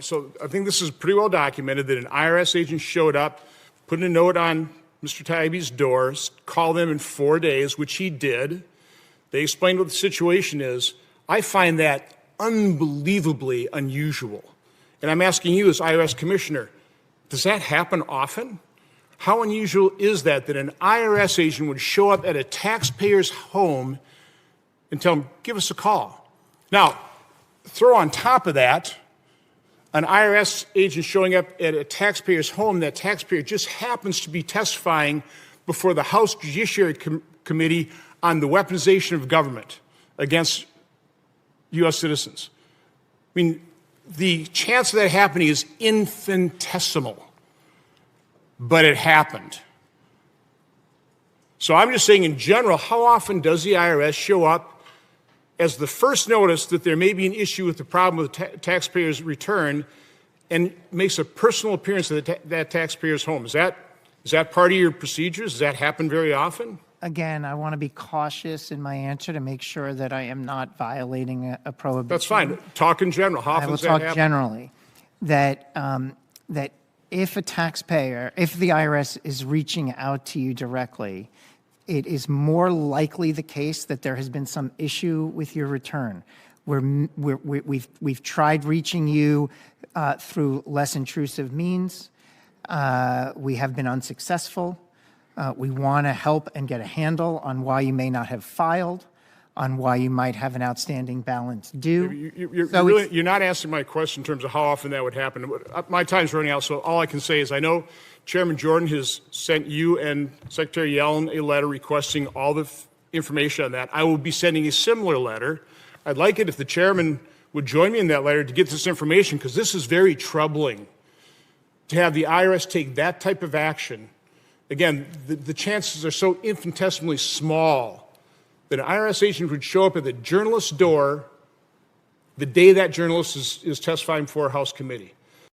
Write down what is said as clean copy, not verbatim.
So I think this is pretty well documented that an IRS agent showed up, put a note on Mr. Taibbi's doors, called them in 4 days, which he did. They explained what the situation is. I find that unbelievably unusual. And I'm asking you as IRS commissioner, does that happen often? How unusual is that an IRS agent would show up at a taxpayer's home and tell them, give us a call? Now, throw on top of that, an IRS agent showing up at a taxpayer's home, that taxpayer just happens to be testifying before the House Judiciary Committee on the weaponization of government against U.S. citizens. I mean, the chance of that happening is infinitesimal, but it happened. So I'm just saying in general, how often does the IRS show up as the first notice that there may be an issue with the problem with the taxpayer's return and makes a personal appearance at that taxpayer's home? Is that part of your procedures? Does that happen very often? Again, I want to be cautious in my answer to make sure that I am not violating a prohibition. That's fine. Talk in general. How often does that happen? I will talk generally. That if a taxpayer, if the IRS is reaching out to you directly, it is more likely the case that there has been some issue with your return. We've tried reaching you through less intrusive means. We have been unsuccessful. We want to help and get a handle on why you may not have filed, on why you might have an outstanding balance due. You're not answering my question in terms of how often that would happen. My time's running out, so all I can say is I know Chairman Jordan has sent you and Secretary Yellen a letter requesting all the information on that. I will be sending a similar letter. I'd like it if the chairman would join me in that letter to get this information, because this is very troubling to have the IRS take that type of action. Again, the chances are so infinitesimally small that an IRS agent would show up at the journalist's door the day that journalist is testifying before a House committee.